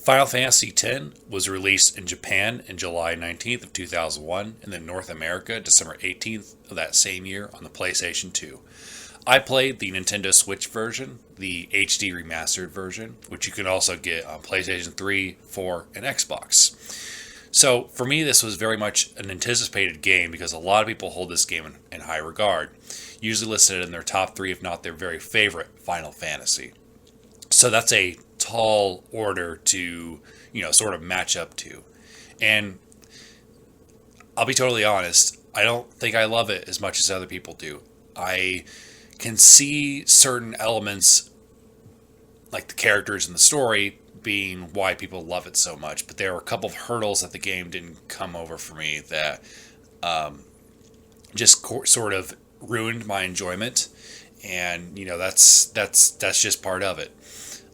Final Fantasy X was released in Japan in July 19th of 2001 and then North America December 18th of that same year on the PlayStation 2. I played the Nintendo Switch version, the HD remastered version, which you can also get on PlayStation 3, 4, and Xbox. So for me, this was very much an anticipated game because a lot of people hold this game in high regard, usually listed in their top three, if not their very favorite Final Fantasy. So that's a tall order to, sort of match up to. And I'll be totally honest, I don't think I love it as much as other people do. I can see certain elements, like the characters and the story, being why people love it so much. But there are a couple of hurdles that the game didn't come over for me that just sort of ruined my enjoyment. And that's just part of it.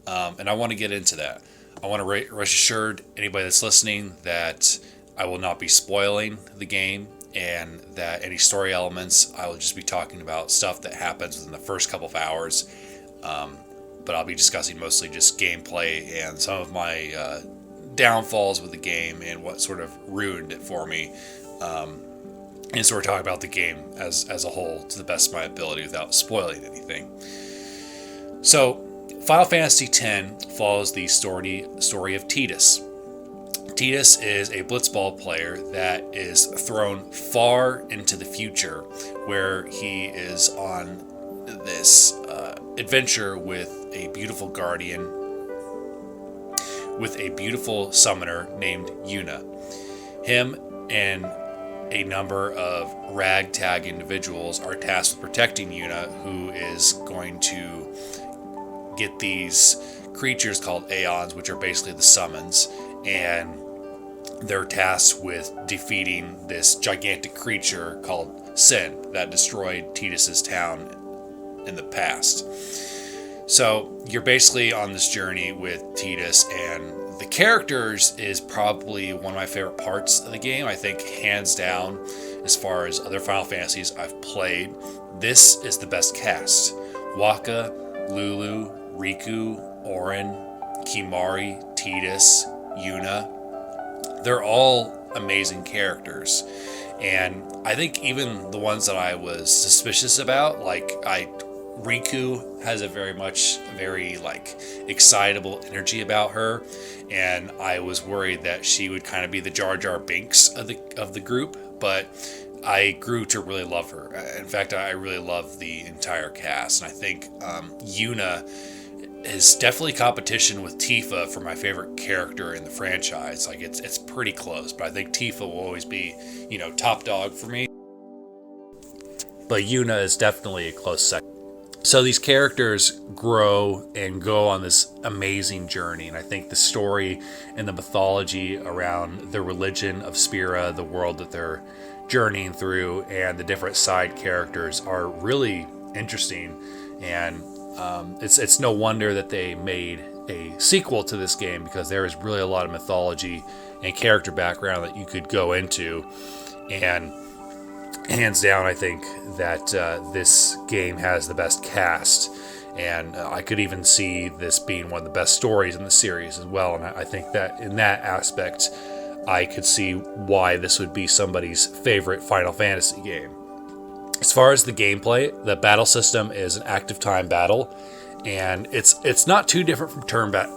And I want to get into that. I want to rest assured anybody that's listening that I will not be spoiling the game, and that any story elements, I will just be talking about stuff that happens within the first couple of hours. But I'll be discussing mostly just gameplay and some of my downfalls with the game and what sort of ruined it for me. And sort of talk about the game as a whole to the best of my ability without spoiling anything. So, Final Fantasy X follows the story of Tidus. Tidus is a blitzball player that is thrown far into the future, where he is on this adventure with a beautiful guardian, with a beautiful summoner named Yuna. Him and a number of ragtag individuals are tasked with protecting Yuna, who is going to get these creatures called Aeons, which are basically the summons, and they're tasked with defeating this gigantic creature called Sin that destroyed Tidus' town in the past. So you're basically on this journey with Tidus, and the characters is probably one of my favorite parts of the game. I think hands down, as far as other Final Fantasies I've played, this is the best cast. Wakka, Lulu, Riku, Auron, Kimahri, Tidus, Yuna. They're all amazing characters. And I think even the ones that I was suspicious about, Riku has a very excitable energy about her, and I was worried that she would kind of be the Jar Jar Binks of the group, but I grew to really love her. In fact, I really love the entire cast, and I think Yuna is definitely competition with Tifa for my favorite character in the franchise. It's pretty close, but I think Tifa will always be, top dog for me. But Yuna is definitely a close second. So these characters grow and go on this amazing journey, and I think the story and the mythology around the religion of Spira, the world that they're journeying through, and the different side characters are really interesting. And it's no wonder that they made a sequel to this game, because there is really a lot of mythology and character background that you could go into. And hands down, I think that this game has the best cast, and I could even see this being one of the best stories in the series as well. And I think that in that aspect, I could see why this would be somebody's favorite Final Fantasy game. As far as the gameplay, the battle system is an active time battle, and it's not too different from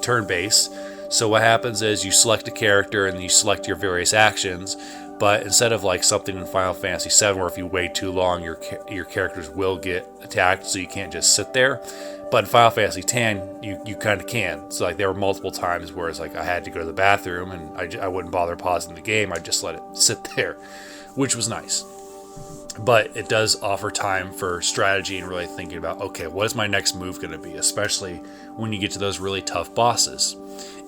turn-based. So what happens is you select a character and you select your various actions, but instead of like something in Final Fantasy VII where if you wait too long, your characters will get attacked, so you can't just sit there. But in Final Fantasy X, you kind of can. So there were multiple times where it's I had to go to the bathroom, and I wouldn't bother pausing the game. I'd just let it sit there, which was nice. But it does offer time for strategy and really thinking about, okay, what is my next move going to be, especially when you get to those really tough bosses.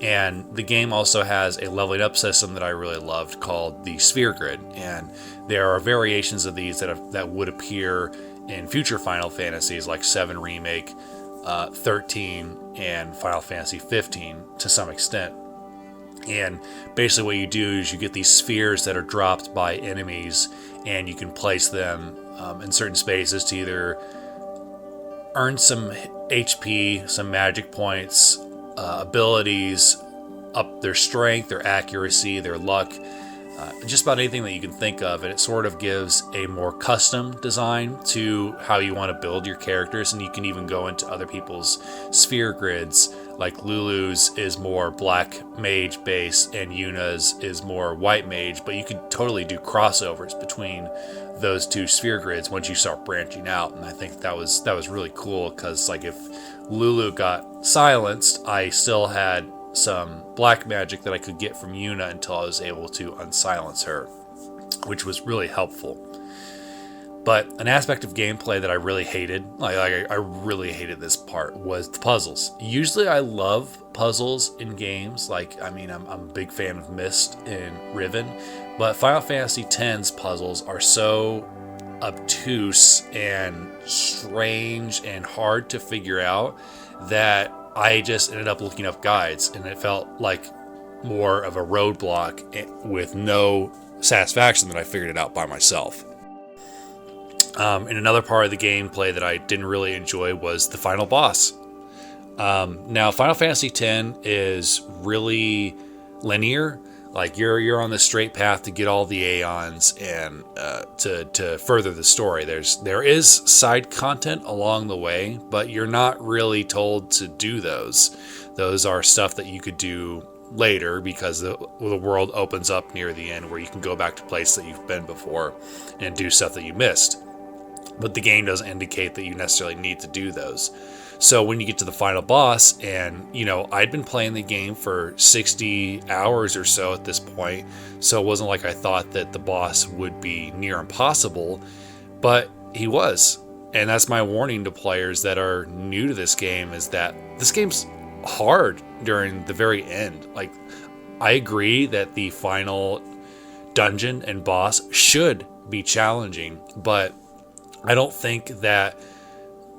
And the game also has a leveling up system that I really loved called the Sphere Grid. And there are variations of these that would appear in future Final Fantasies like 7 Remake, 13, and Final Fantasy 15 to some extent. And basically what you do is you get these spheres that are dropped by enemies, and you can place them in certain spaces to either earn some HP, some magic points, abilities, up their strength, their accuracy, their luck, just about anything that you can think of. And it sort of gives a more custom design to how you want to build your characters. And you can even go into other people's sphere grids. Like Lulu's is more black mage base and Yuna's is more white mage, but you could totally do crossovers between those two sphere grids once you start branching out. And I think that was really cool, because like if Lulu got silenced, I still had some black magic that I could get from Yuna until I was able to unsilence her, which was really helpful. But an aspect of gameplay that I really hated, I really hated this part, was the puzzles. Usually I love puzzles in games. I'm a big fan of Myst and Riven, but Final Fantasy X's puzzles are so obtuse and strange and hard to figure out that I just ended up looking up guides, and it felt like more of a roadblock with no satisfaction that I figured it out by myself. And another part of the gameplay that I didn't really enjoy was the final boss. Now, Final Fantasy X is really linear. Like you're on the straight path to get all the Aeons and to further the story. There is side content along the way, but you're not really told to do those. Those are stuff that you could do later, because the world opens up near the end where you can go back to places that you've been before and do stuff that you missed. But the game doesn't indicate that you necessarily need to do those. So when you get to the final boss, and I'd been playing the game for 60 hours or so at this point, so it wasn't like I thought that the boss would be near impossible, but he was. And that's my warning to players that are new to this game, is that this game's hard during the very end. Like, I agree that the final dungeon and boss should be challenging, but I don't think that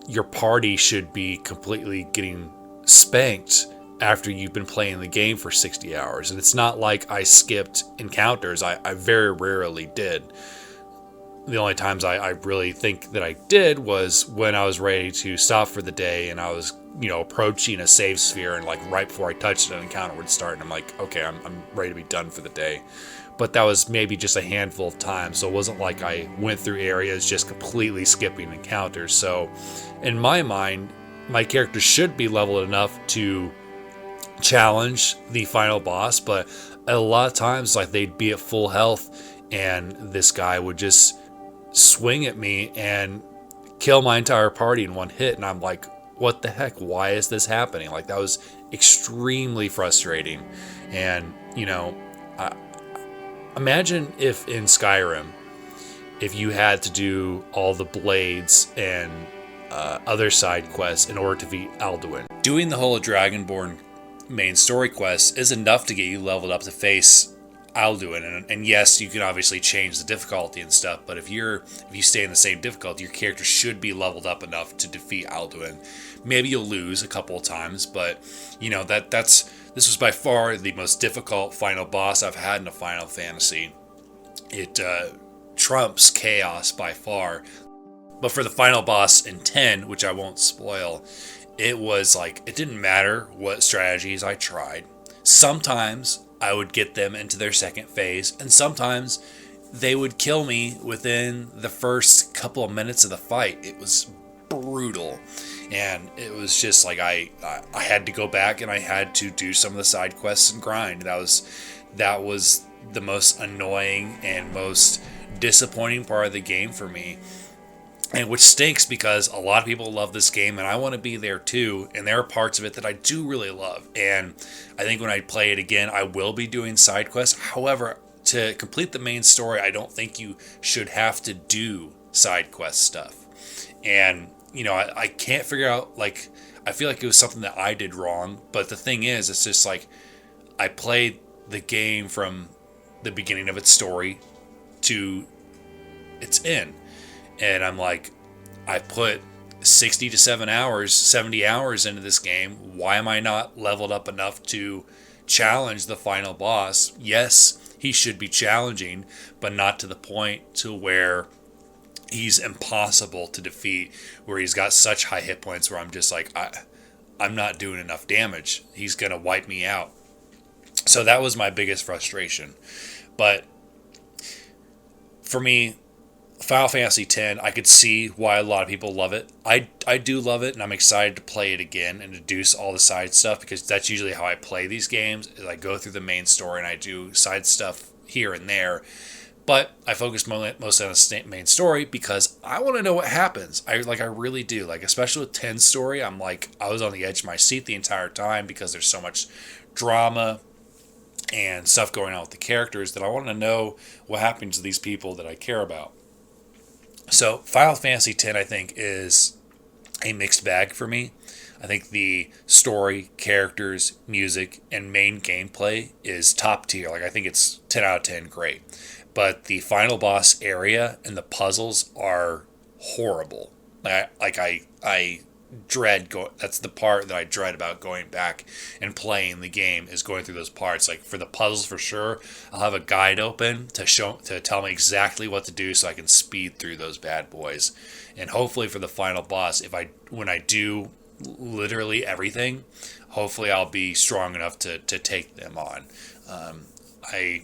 your party should be completely getting spanked after you've been playing the game for 60 hours. And it's not like I skipped encounters. I very rarely did. The only times I really think that I did was when I was ready to stop for the day and I was, approaching a save sphere, and like right before I touched it, an encounter would start, and I'm like, okay, I'm ready to be done for the day. But that was maybe just a handful of times, so it wasn't like I went through areas just completely skipping encounters. So in my mind, my character should be leveled enough to challenge the final boss, but a lot of times, like, they'd be at full health and this guy would just swing at me and kill my entire party in one hit, and I'm like, what the heck? Why is this happening? Like, that was extremely frustrating. And imagine if in Skyrim, if you had to do all the blades and other side quests in order to beat Alduin. Doing the whole Dragonborn main story quest is enough to get you leveled up to face Alduin. And yes, you can obviously change the difficulty and stuff, but if you stay in the same difficulty, your character should be leveled up enough to defeat Alduin. Maybe you'll lose a couple of times, but this was by far the most difficult final boss I've had in a Final Fantasy. It trumps Chaos by far. But for the final boss in 10, which I won't spoil, it was like, it didn't matter what strategies I tried. Sometimes I would get them into their second phase, and sometimes they would kill me within the first couple of minutes of the fight. It was brutal. And it was just like I had to go back and I had to do some of the side quests and grind. That was the most annoying and most disappointing part of the game for me. And which stinks, because a lot of people love this game and I want to be there too. And there are parts of it that I do really love. And I think when I play it again, I will be doing side quests. However, to complete the main story, I don't think you should have to do side quest stuff. And I can't figure out, like, I feel like it was something that I did wrong. But the thing is, it's just like, I played the game from the beginning of its story to its end. And I'm like, I put 60 to 70 hours into this game. Why am I not leveled up enough to challenge the final boss? Yes, he should be challenging, but not to the point to where he's impossible to defeat, where he's got such high hit points where I'm just like, I'm not doing enough damage. He's going to wipe me out. So that was my biggest frustration. But for me, Final Fantasy X, I could see why a lot of people love it. I do love it, and I'm excited to play it again and to do all the side stuff, because that's usually how I play these games. Is I go through the main story and I do side stuff here and there. But I focus mostly on the main story because I want to know what happens. I really do. Like, especially with 10's story, I was on the edge of my seat the entire time because there's so much drama and stuff going on with the characters that I want to know what happens to these people that I care about. So Final Fantasy X, I think, is a mixed bag for me. I think the story, characters, music, and main gameplay is top tier. Like, I think it's 10 out of 10 great. But the final boss area and the puzzles are horrible. I dread that's the part that I dread about going back and playing the game, is going through those parts. Like, for the puzzles, for sure, I'll have a guide open to tell me exactly what to do so I can speed through those bad boys. And hopefully for the final boss, when I do literally everything, hopefully I'll be strong enough to take them on. I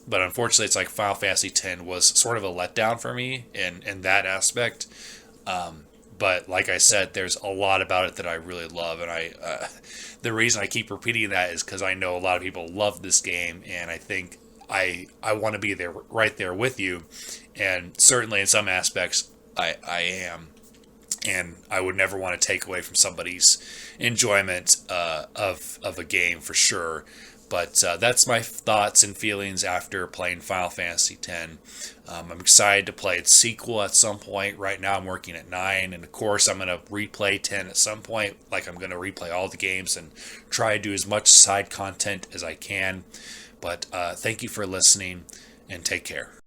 But unfortunately, it's like Final Fantasy X was sort of a letdown for me in that aspect. But like I said, there's a lot about it that I really love, and the reason I keep repeating that is because I know a lot of people love this game, and I think I want to be there, right there with you, and certainly in some aspects I am, and I would never want to take away from somebody's enjoyment of a game, for sure. But that's my thoughts and feelings after playing Final Fantasy X. I'm excited to play its sequel at some point. Right now I'm working at 9, and of course I'm going to replay 10 at some point. Like, I'm going to replay all the games and try to do as much side content as I can. But thank you for listening, and take care.